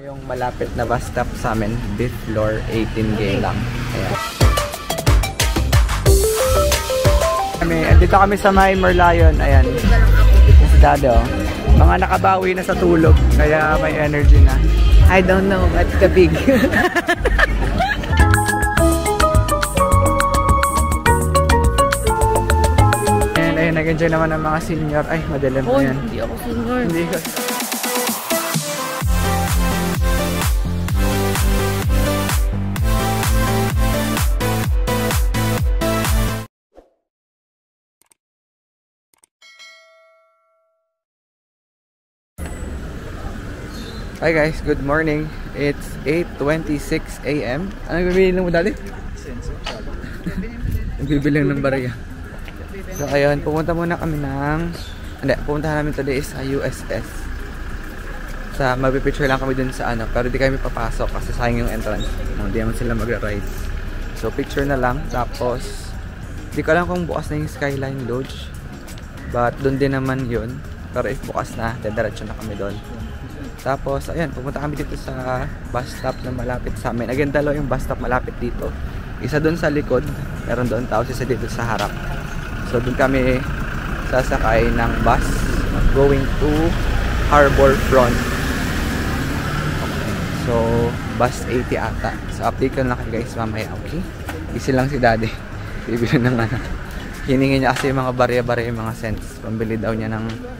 Yung malapit na bus stop sa amin, Beef Floor 18 lang. Ayan. Andito kami sa May Merlion. Ayan. Yung si Daddy, oh. Mga nakabawi na sa tulog, kaya may energy na. I don't know, but kabig. And ayun, nag-enjoy naman ng mga senior. Ay, madilim na yan. Hindi ako senior. Hindi ko. Hi guys, good morning. It's 8:26 AM. Ano bibili mo dali? Bibili ng barya. So ayun, pumunta muna kami pumunta namin today is sa USS. Magpipicture lang kami dun sa pero di kami papasok kasi sayang yung entrance. Hindi naman sila magra-rides. So picture na lang, tapos di ko alam kung bukas na yung Skyline Lodge. But dun din naman yun. Pero if bukas na, dediretso na kami doon. Tapos, ayan, pumunta kami dito sa bus stop na malapit sa amin. Again, dalawa yung bus stop malapit dito. Isa doon sa likod, meron doon tao, isa dito sa harap. So, doon kami sasakay ng bus going to Harbor Front. Okay. So, bus 80 ata. So, update ko na kayo guys mamaya, okay? Easy lang si Daddy. Bibili ng hiningi niya kasi yung mga barya-barya, yung mga cents. Pambili daw niya ng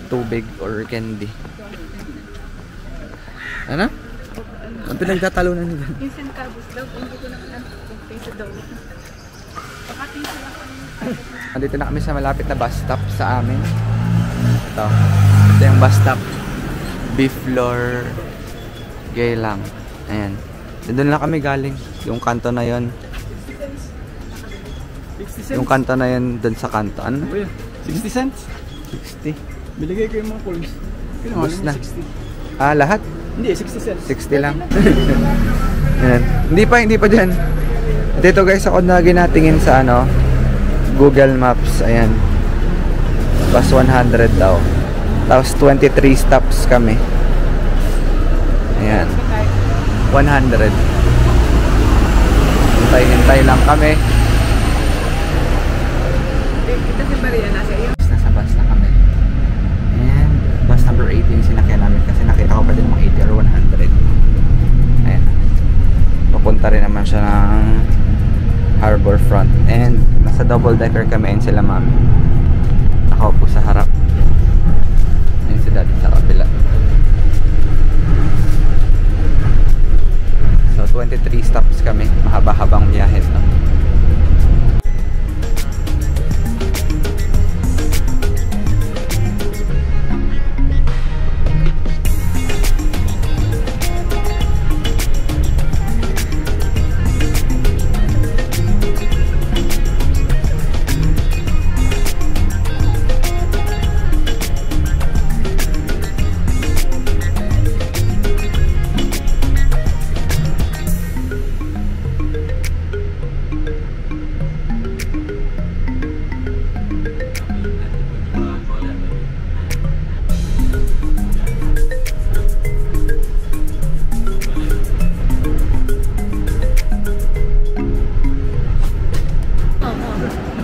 tubig or candy. Ano? Ang pinagtatalunan nila. Yung centavos daw, hindi ko na alam kung peso daw. Baka peso lang kami. Andito na kami sa malapit na bus stop sa amin. Ito yung bus stop. Beef Floor Geylang. Ayan. Doon lang kami galing. Yung kanto na yon. Yung kanto na yun doon sa kanto. Ano? 60 cents? 60. Biligay ko yung mga coins. Bus na. Lahat? Hindi, 60 cents. 60 lang. Ayan. Hindi pa dyan. Dito guys, ako na ginatingin sa Google Maps. Ayan. Bus 100 daw. Tapos 23 stops kami. Ayan. 100. Hintay lang kami. Ito si Maria nasa iyo. Nasa bus na kami. And bus number 18 sinakyan namin kasi nakita ko pa din mga 80 or 100. Ayan. Papunta rin naman siya ng Harbor Front. And nasa double decker kami and sila mami. Nakaupo sa harap. Ayan si Daddy sa kabila. So 23 stops kami. Mahaba-habang biyahe to.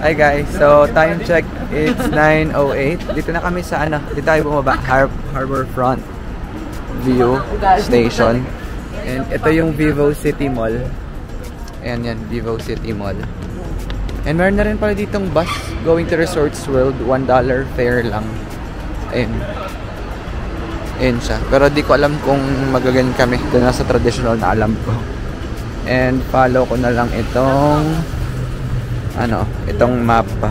Hi guys, so time check, it's 9:08. Dito na kami sa dito tayo bumaba, Harbor Front View Station. And ito yung Vivo City Mall. Ayan yan, Vivo City Mall. And meron na rin pala ditong bus going to Resorts World, $1 fare lang. Ayun. Ayun siya. Pero di ko alam kung magagan kami. Doon na sa traditional na alam ko. And follow ko na lang itong itong map pa.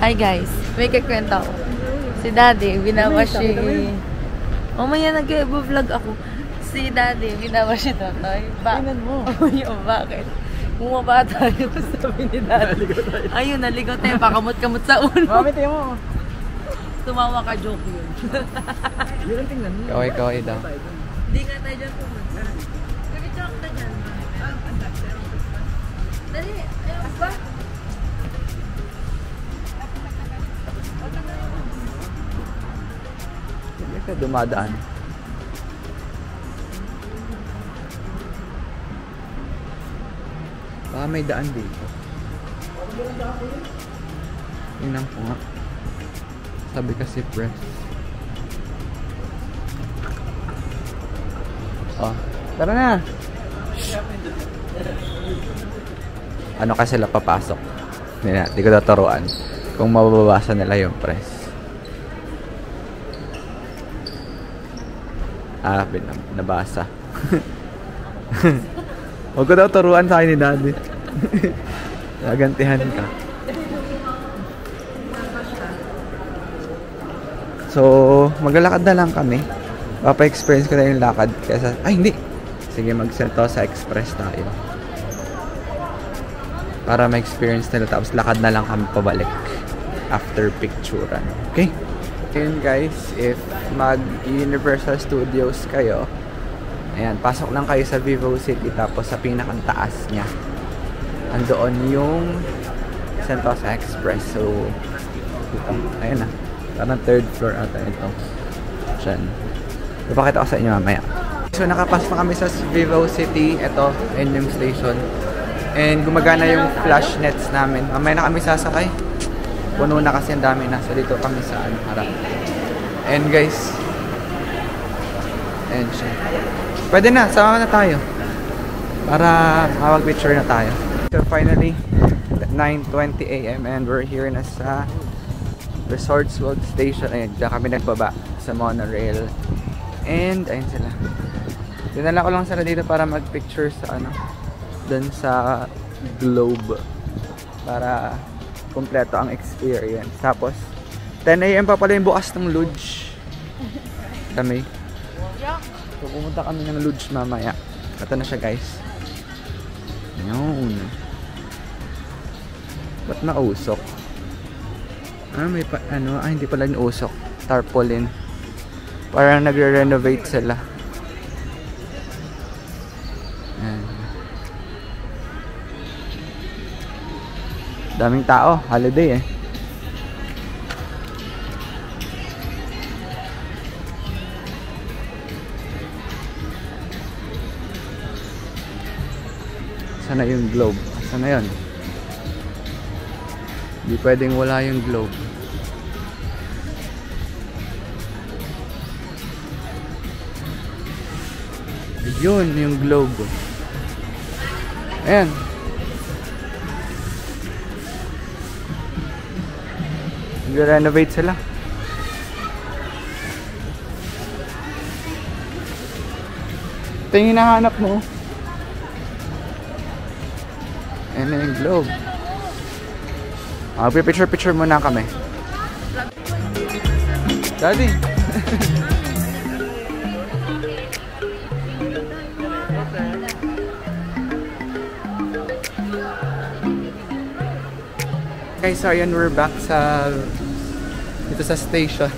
Hi guys, may kikwento ako. Si Daddy, binawashi. Mamaya nag-vlog ako. Si Daddy, binawashi Totoy. Tingnan mo. Bakit? Bumaba tayo, sabi ni Daddy. Ayun, naligaw tayo. Pakamot-kamot sa ulo. Mami, tayo mo. Tumawa ka, joke yun. Yun ang tingnan mo. Kaway-kaway daw. Hindi nga tayo dyan pumunta. Nag-joke na dyan. Dali, ayun ba? Kaya dumadaan. Baka may daan dito. Tingnan ko nga. Sabi kasi press. Oh, tara na! Ano kasi sila papasok? Hindi ko tuturuan kung mababasa nila yung press. Nabasa. Huwag ko daw turuan sa akin ni Daddy. Nagantihan ka. So, maglalakad na lang kami. Papa-experience ko na yung lakad. Kesa, ay hindi! Sige, mag-sento sa express tayo. Para ma-experience nila. Tapos lakad na lang kami pabalik. After picturean. Okay? Yun guys, if mag-Universal Studios kayo, ayan, pasok lang kayo sa Vivo City. Tapos sa pinakang taas niya, andoon yung Sentosa Express. So, dito. Ayun na. Parang 3rd floor ata ito. Diyan. Ipakita ko sa inyo mamaya. So, nakapasok na kami sa Vivo City. Ito, ayun yung station. And gumagana yung flash nets namin. Mamaya na kami sasakay. Puno na kasi ang dami na. So, dito kami sa harap. And guys, ayan siya. Pwede na, sama na tayo. Para makapag-picture na tayo. So, finally, 9:20 AM and we're here na sa Resorts World Station. Ayan, dyan kami nagbaba sa monorail. And, ayun sila. Dinala ko lang sila dito para mag-picture sa dun sa globe. Para kompleto ang experience. Tapos, 10 AM pa pala yung bukas ng Lodge. Kami. So, pumunta kami ng Lodge mamaya. Ito na siya, guys. Yun. Ba't nausok? May hindi pala nausok. Tarpaulin. Parang nagre-renovate sila. Ayan. Daming tao. Holiday eh. Sana yung globe? Sana yun? Hindi pwedeng wala yung globe. Yun yung globe. Ayan. Nag-renovate sila. Ito yung hinahanap mo. Ayan na yung globe. Picture muna kami. Daddy! Guys, so ayan, we're back dito sa station.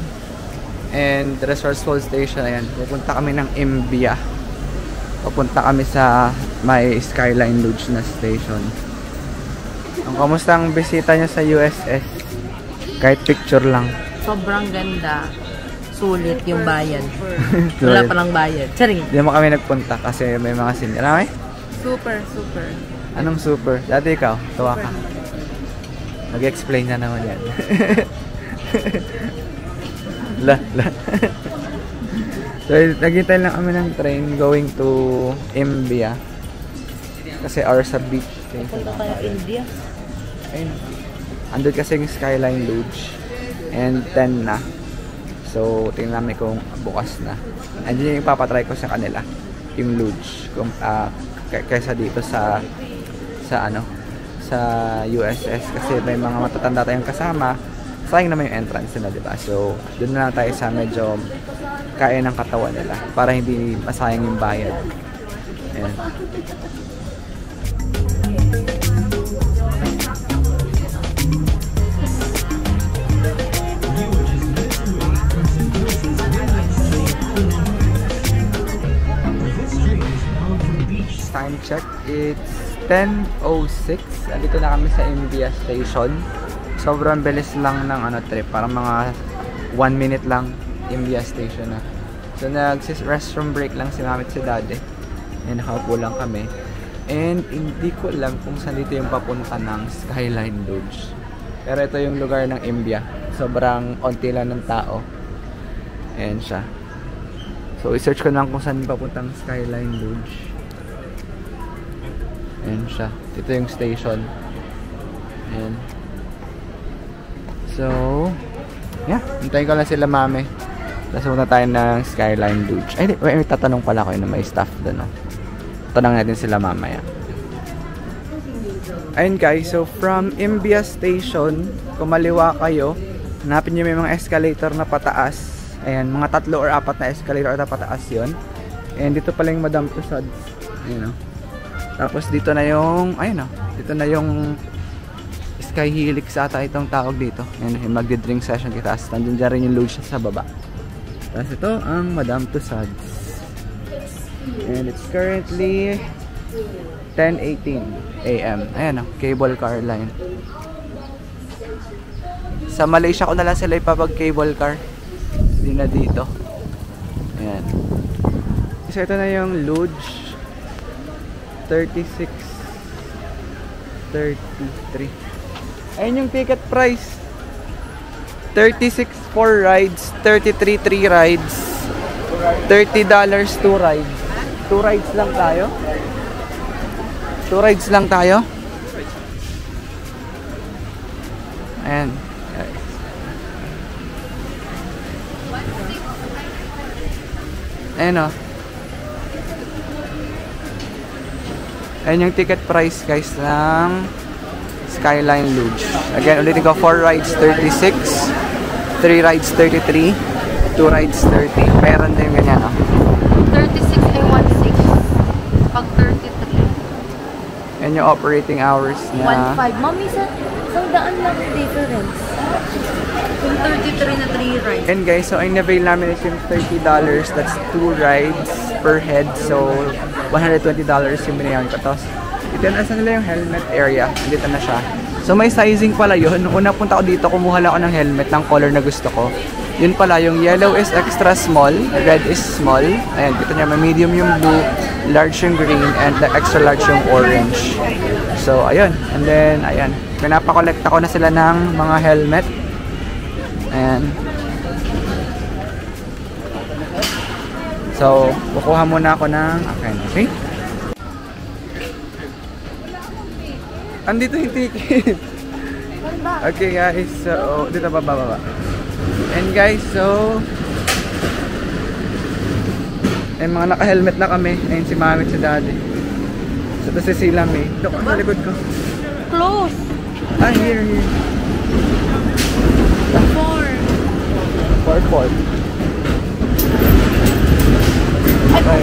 And the Resorts World Station, ayan. Pupunta kami ng Imbia. Pupunta kami sa may Skyline Lodge na station. Kamusta ang bisita niya sa USS? Kahit picture lang. Sobrang ganda. Sulit yung bayad. Wala palang bayad. Charing. Hindi mo kami nagpunta kasi may mga senior. Ano? Super. Anong super? Dati ikaw, tuwa ka. Mag-explain na naman yan. La. So, naghintay lang kami ng train going to Imbia. Kasi ours sa beach. Punta tayo India. Ayun. Andun kasi yung Skyline Lodge. And 10 na. So, tingnan namin kung bukas na. And yun yung papatry ko sa kanila. Yung Lodge. Kaysa dito sa USS. Kasi may mga matatanda tayong kasama. Sayang naman yung entrance nila, diba? So, doon na lang tayo sa medyo kaya ng katawan nila. Para hindi masayang yung bayad. Ayan. Time check, it's 10:06. Andito na kami sa Imbia Station. Sobrang bilis lang ng trip. Parang mga 1 minute lang. Imbia Station na. So nag-restroom break lang si mami at si daddy. And nakaupo lang kami. And hindi ko alam kung saan dito yung papunta ng Skyline Lodge. Pero ito yung lugar ng Imbia. Sobrang onti lang ng tao. Ayan siya. So i-search ko lang kung saan papuntang Skyline Lodge. Ayan siya. Ito yung station. Ayan. So, yeah. Hintayin ko lang sila mami. Tapos punta tayo ng Skyline Lodge. Ay, may tatanong pala ko na may staff doon. No? Tanong natin sila mamaya. Ayun guys, so from Imbia Station, kumaliwa kayo. Hanapin nyo may mga escalator na pataas. Ayan, mga 3 or 4 na escalator na pataas yun. And dito pala yung Madame Tussauds. Ayan o. Tapos dito na yung, ayun o. Dito na yung Sky Helix ata itong tawag dito. Ayan, yung magdi-drink session kita. Tapos nandun dyan rin yung lodge sa baba. Tapos ito ang Madame Tussauds. And it's currently 10:18 AM. Ayan o, cable car line. Sa Malaysia ko na lang sila ipapag-cable car. Hindi na dito. Ayan. So ito na yung Lodge 36 33. Ayun yung ticket price. 36 4 rides, 33 3 rides, $30 2 rides. 2 rides lang tayo. 2 rides lang tayo. Ayan. Ayan o. Ayan yung ticket price guys ng Skyline Lodge. Again, ulitin ko, 4 rides 36, 3 rides 33, 2 rides 30. Meron na yung ganyan o. 36 ay 1.6. Pag 33. Ayan yung operating hours na 1.5. Mami, isang daan lang yung difference. Kung 33 na 3 rides. And guys, so ang na-avail namin is yung $30. That's 2 rides per head. So, $120 yung binayaran ko. Tapos, ito na nila yung helmet area. Dito na siya. So, may sizing pala yun. Nung una punta ko dito, kumuha lang ako ng helmet ng color na gusto ko. Yun pala, yung yellow is extra small, red is small. Ayan, dito niya, may medium yung blue, large yung green, and the extra large yung orange. So, ayun. And then, ayan. Pinapakolekta ko na sila ng mga helmet. Ayan. So, kukuha muna ako ng akin. Okay? Andito yung ticket. Okay guys, so dito baba. And guys, so mga naka-helmet na kami. Ayun si mami at si daddy. So ito si Sila May. Ito ko sa likod ko. Close. Ah, here. 4. Okay.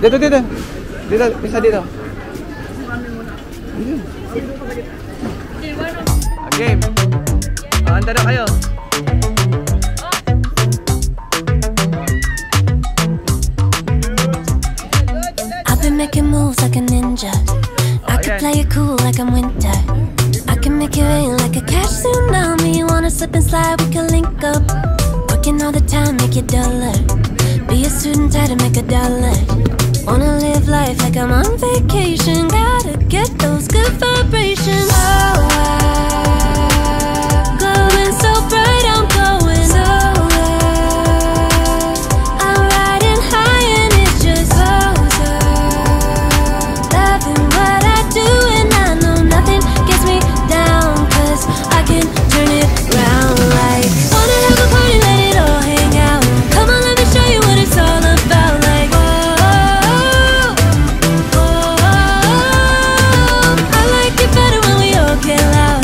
Dito. Isa dito. Game. Anda na kayo. I've been making moves like a ninja. I could play it cool like I'm winter. I can make it rain like a cash tsunami. You wanna slip and slide, we can link up. Working all the time, make it dollar. Be a student, try to make $1. Wanna live life like I'm on vacation. Gotta get those good vibrations. Glowing so bright, I'm going over. I'm riding high and it's just closer. Loving what I do and I know nothing gets me down. 'Cause I can turn it round like wanna have a party, let it all hang out. Come on, let me show you what it's all about. Like I like it better when we all get loud.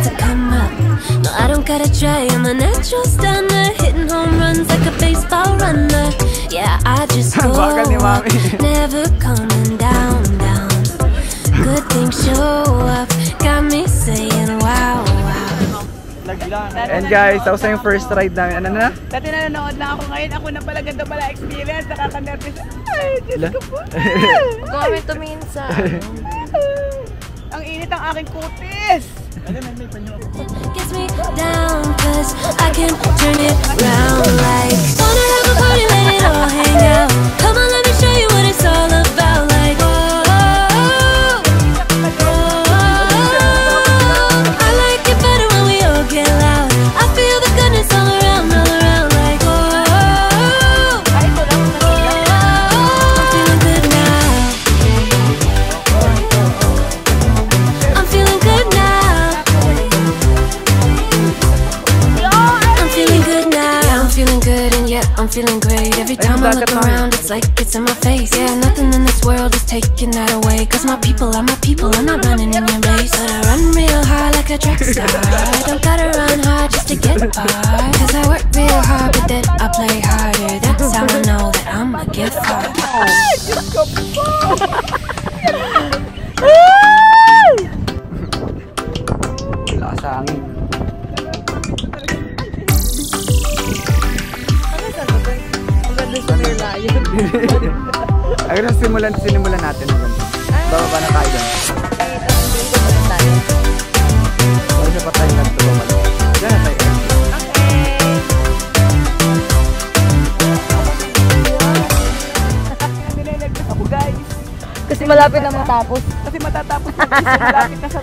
to come up. No, I don't gotta try, I'm a natural stunner, hitting home runs like a baseball runner. Yeah, I just go Bagal ni Mami. never coming down, down. Good things show up, got me saying wow, wow. And guys, tapos na yung first ride namin. Ano na? Dati nanonood na ako ngayon. Ako na pala, ganda pala experience. Nakaka-nervous. Ay, Diyos ko po. Huwag kami tumingin sa Ang init ang aking kutis. Gets me down, cause I can turn it round like wanna have a party, let it all hang out. Come on, let me show you what it's all about. Like, oh, I like it better when we all get loud. I feel the goodness all around, like, oh, I'm feeling good now. I'm feeling good now. I'm feeling good now. Yeah, I'm feeling good and yeah, I'm feeling great. Every time I look around, it's like it's in my face. Yeah, nothing in this world is taking that away. Cause my people are my people, I'm not running in your race. But I run real hard like a track star. I don't gotta run hard just to get far. Cause I work real hard, but then I play harder. That's how I know that I'm a gift far. Wala sa hangin. Ang ganda sa Mir Lion. Agad na sinimulan natin. Bababa na tayo dyan. Huwag siya pa tayo nagtulungan. Diyan na tayo. Nilalag ako guys. Kasi malapit na matapos. Kasi matatapos na kasi malapit na sa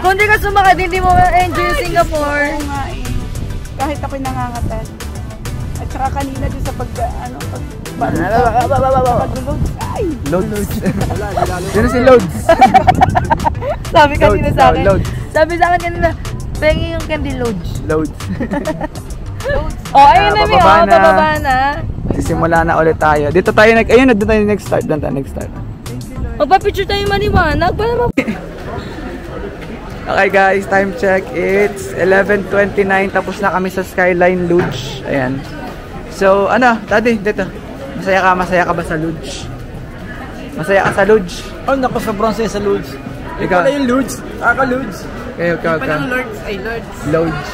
Kung di ka sumakad, hindi mo ma-enjoy yung Singapore. Oo nga eh. Kahit ako'y nangangatan. At saka kanina dun sa pag-loads. Ay! Loads. Sino si Loads? Sabi kanina Loads sa akin. daw, loads. Sabi sa akin kanina, pengi yung candy loads. Loads. Oh, ayun na mi. Bababa Oh, na. bababa na. Sisimula na ulit tayo. Dito tayo ayun na, doon tayo nag-start. Doon tayo nag-start. Magpa-picture tayo maliwanag. Para Okay guys, time check. It's 11:29. Tapos na kami sa Skyline Lodge. Ayan. So, ano, Daddy, dito. Masaya ka ba sa Lodge? Masaya ka sa Lodge? Oh, naku, sobrang saya sa Loads. Ikaw? Ikaw na yung Loads. Kaka-Loads. Kayo, ka. Lords ay Lords. Lodge.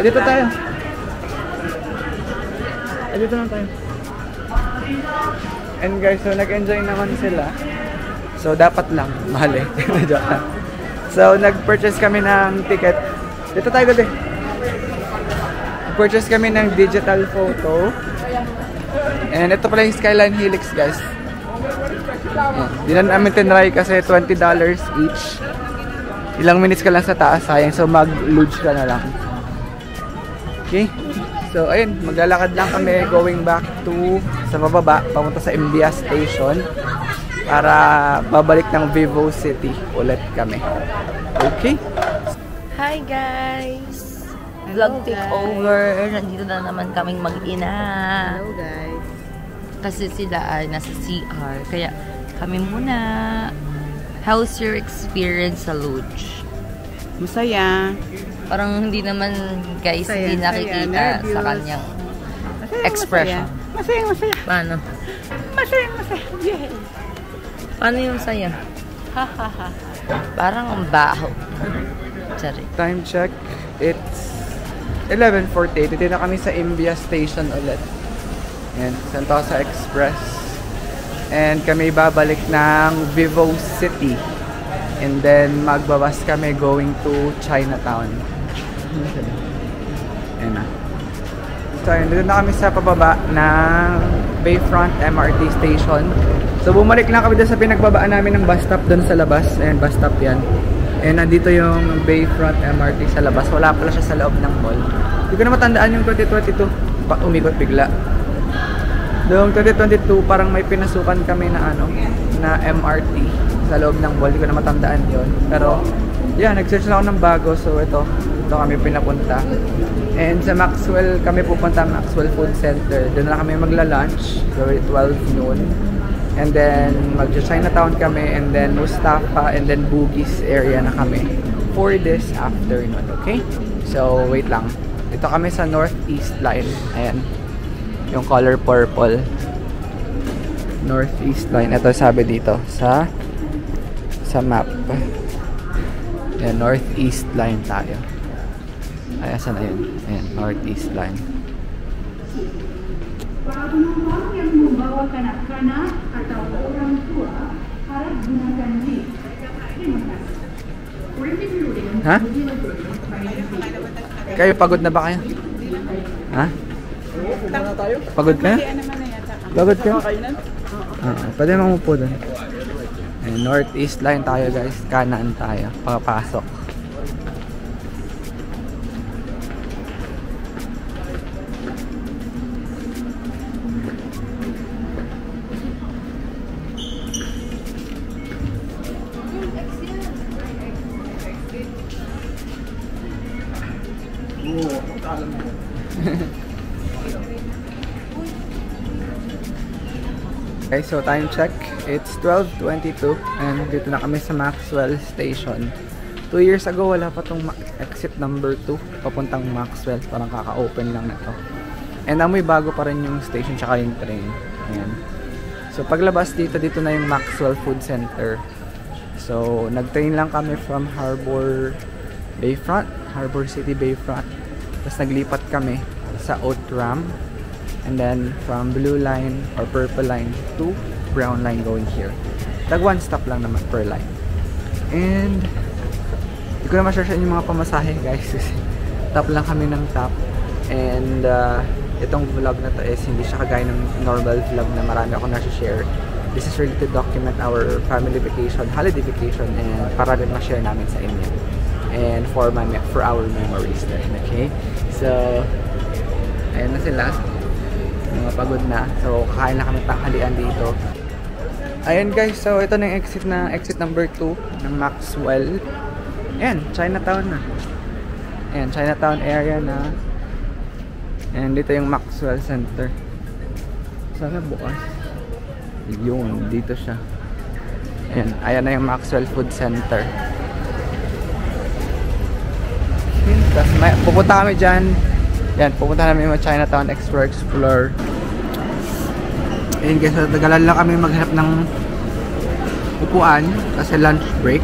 Dito tayo. Dito lang tayo. And guys, so nag-enjoy naman sila. So, dapat lang. Mahal eh. Joke lang. So, nag-purchase kami ng ticket. Dito tayo gabi. Nag-purchase kami ng digital photo. And ito pala yung Skyline Helix, guys. Di na namin tinry kasi $20 each. Ilang minutes ka lang sa taas, sayang. So, mag-luge ka na lang. Okay? So, ayun. Maglalakad lang kami going back to sa bababa, papunta sa Imbias Station. Para babalik ng Vivo City ulit kami. Okay? Hi guys! Vlog takeover. Nandito na naman kaming mag-ina. Hello guys. Kasi sila ay nasa CR. Kaya kami muna. How's your experience sa Lodge? Masaya. Parang hindi naman guys, hindi nakikita sa kanyang expression. Masaya. Paano? Masaya. Yeah. Paano yung saya? Parang ang baho. Sorry. Time check. It's 11:48. Dito na kami sa Imbias Station ulit. Yan, Sentosa Express. And kami babalik ng Vivo City. And then magbabas kami going to Chinatown. Ayan na. So ayun, dito na kami sa pababa ng Bayfront MRT Station. So bumalik lang kami doon sa pinagbabaan namin ng bus stop doon sa labas. Ayan, bus stop yan. And nandito yung Bayfront MRT sa labas. Wala pala siya sa loob ng mall. Hindi ko na matandaan yung 2022. Umikot bigla. Noong 2022, parang may pinasukan kami na na MRT sa loob ng mall. Hindi ko na matandaan yon. Pero, yeah, nag-search lang ako ng bago. So, ito kami pinapunta. And sa Maxwell, kami pupunta Maxwell Food Center. Doon na kami magla-lunch. So, 12 noon. And then, mag-Chinatown kami. And then, Mustafa. And then, Bugis area na kami. for this afternoon, okay? So, wait lang. Dito kami sa Northeast Line. Ayan. Yung color purple. Northeast Line. Ito sabi dito sa map. Ayan, Northeast Line tayo. Ayan, saan na yun? Ayan, Northeast Line. Para penumpang yang membawa kanak-kanak atau orang tua harap gunakan lift. Terima kasih. Ha? Kayo, pagod na ba kayo? Ha? Pagod ka? Pagod ka? Pwede mamupo doon. Northeast Line tayo guys. Kanan tayo. Papasok. Okay, so time check. It's 12:22 and dito na kami sa Maxwell Station. 2 years ago, wala pa tong exit number 2 papuntang Maxwell. Parang kaka-open lang na to. And amoy bago pa rin yung station tsaka yung train. Ayan. So paglabas dito na yung Maxwell Food Center. So nag-train lang kami from Harbor City Bayfront. Tapos naglipat kami sa Outram. And then from blue line or purple line to brown line going here. Tag one stop lang naman per line. And hindi ko na ma-share yung mga pamasahe guys. Top lang kami ng top. And itong vlog na to is hindi siya kagaya ng normal vlog na marami ako na-share. This is really to document our family vacation, holiday vacation, and para rin ma-share namin sa inyo. And for our memories din, okay? So, ayan na sila. Mga pagod na. So, kakain na kami tanghalian dito. Ayan guys, so ito na yung exit number 2 ng Maxwell. Ayan, Chinatown na. Ayan, Chinatown area na. Ayan, dito yung Maxwell Center. Sana bukas. Yun, dito siya. Ayan, ayan na yung Maxwell Food Center. Tapos pupunta kami dyan. Yan, pupunta namin yung Chinatown Explore. Ayun guys, so tagalan lang kami maghanap ng upuan kasi lunch break.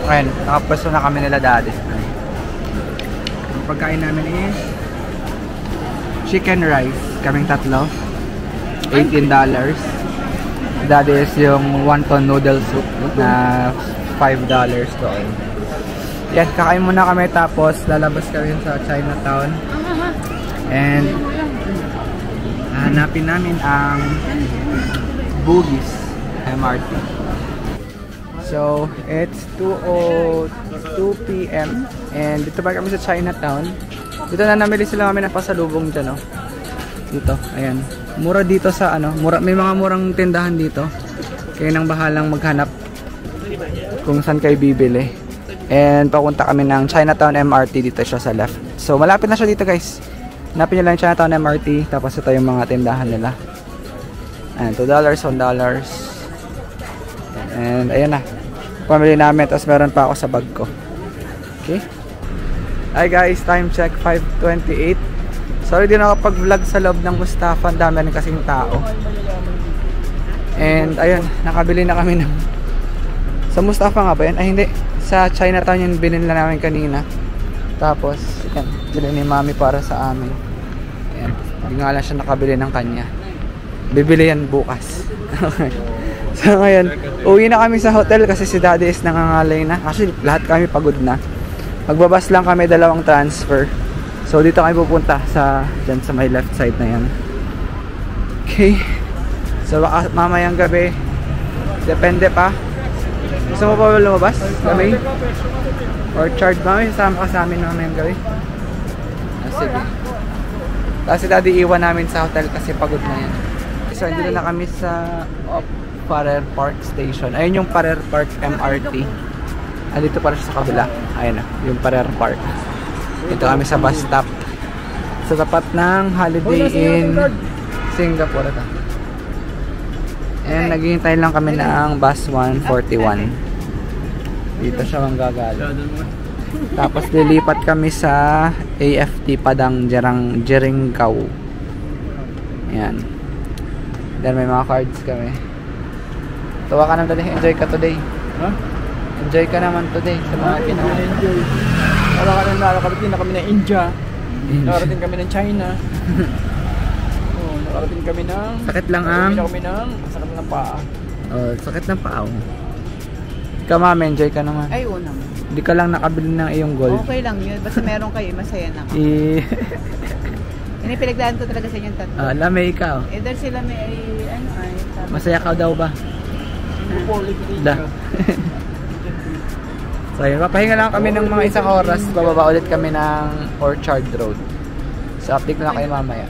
Ayan, nakapwesto na kami nila daddy. Ang pagkain namin is chicken rice, kaming tatlo, $18. Daddy is yung wonton noodle soup na $5 doon. Yan, kakain muna kami tapos lalabas kami sa Chinatown. And hanapin namin ang Bugis MRT. So, it's 2:02 PM and dito ba kami sa Chinatown. Dito na namili sila kami ng pasalubong dyan, oh. Dito, ayan. Mura dito sa may mga murang tindahan dito. Kayo nang bahalang maghanap kung saan kayo bibili. And papunta kami ng Chinatown MRT, dito siya sa left. So, malapit na siya dito guys. Hanapin nyo lang yung Chinatown MRT. Tapos ito yung mga tindahan nila. Ayan, $2, $1. And ayan na. Pamili namin. Tapos meron pa ako sa bag ko. Okay. Hi guys, time check 5:28. Sorry din ako pag-vlog sa loob ng Mustafa. Ang dami rin kasing tao. And ayun, nakabili na kami ng... Sa Mustafa nga ba yan? Ay hindi. Sa Chinatown yung binili namin kanina. Tapos, yan, bili ni mami para sa amin. Yan, hindi nga lang siya nakabili ng kanya. Bibili yan bukas. Okay. So ngayon, uwi na kami sa hotel kasi si daddy is nangangalay na. Actually, lahat kami pagod na. Magbabas lang kami, 2 transfer. So dito kami pupunta dyan sa may left side na yan. Okay. So baka mamayang gabi, depende pa. Gusto mo pa lumabas? Kami? Or charge mami, sasama ka sa amin namin gawin. Sige. Kasi daddy iwan namin sa hotel kasi pagod na yan. So dito na kami sa Parer Park Station. Ayun yung Parer Park MRT. Dito para siya sa kabila. Ayun na, yung Parer Park. Dito kami sa bus stop. Sa tapat ng Holiday Inn Singapore. And naghihintay lang kami ng bus 141. Dito siya manggagaling. Tapos lilipat kami sa AFT Padang Jeringkau. Ayan. Then may mga cards kami. Tuwa ka naman today. Enjoy ka today. Ha? Enjoy ka naman today sa mga ginawa. Enjoy. Nakarating na kami ng India. Nakarating kami ng China. Nakarating kami ng... Sakit lang ang... Sakit ng paa. Oh, sakit ng paa. Ikaw ma'am, enjoy ka naman. Ay, oo naman. Hindi ka lang nakabili ng iyong gold. Okay lang yun. Basta meron kayo, masaya na ako. Pinagdaan ko talaga sa inyong tatlo. Lamay ikaw. Dahil sila may, sabi. Masaya ka daw ba? Da. So yun, papahinga lang kami ng mga isang oras. Bababa ulit kami ng Orchard Road. So update na lang kayo mamaya.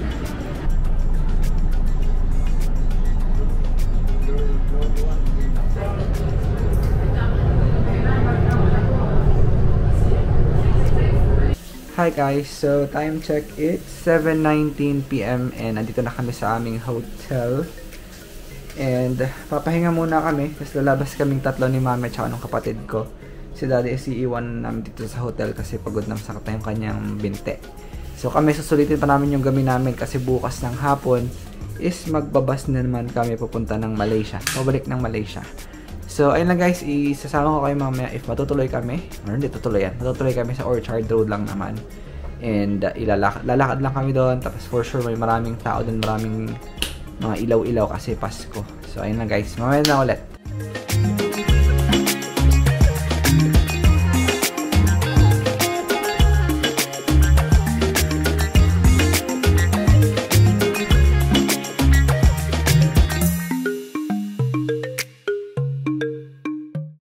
Hi guys, so time check, it's 7:19 PM and andito na kami sa aming hotel. And papahinga muna kami, tapos lalabas kaming tatlo ni mami at ng kapatid ko. Si daddy is iiwan namin dito sa hotel kasi pagod na, masakit na yung kanyang binte. So kami susulitin pa namin yung gabi namin kasi bukas ng hapon is magbabas na naman kami papunta ng Malaysia. Pabalik ng Malaysia. So, ayun lang guys, isasama ko kayo mamaya if matutuloy kami. Or hindi tutuloy yan. Matutuloy kami sa Orchard Road lang naman. And lalakad lang kami doon. Tapos for sure may maraming tao doon, maraming mga ilaw-ilaw kasi Pasko. So, ayun lang guys. Mamaya na ulit.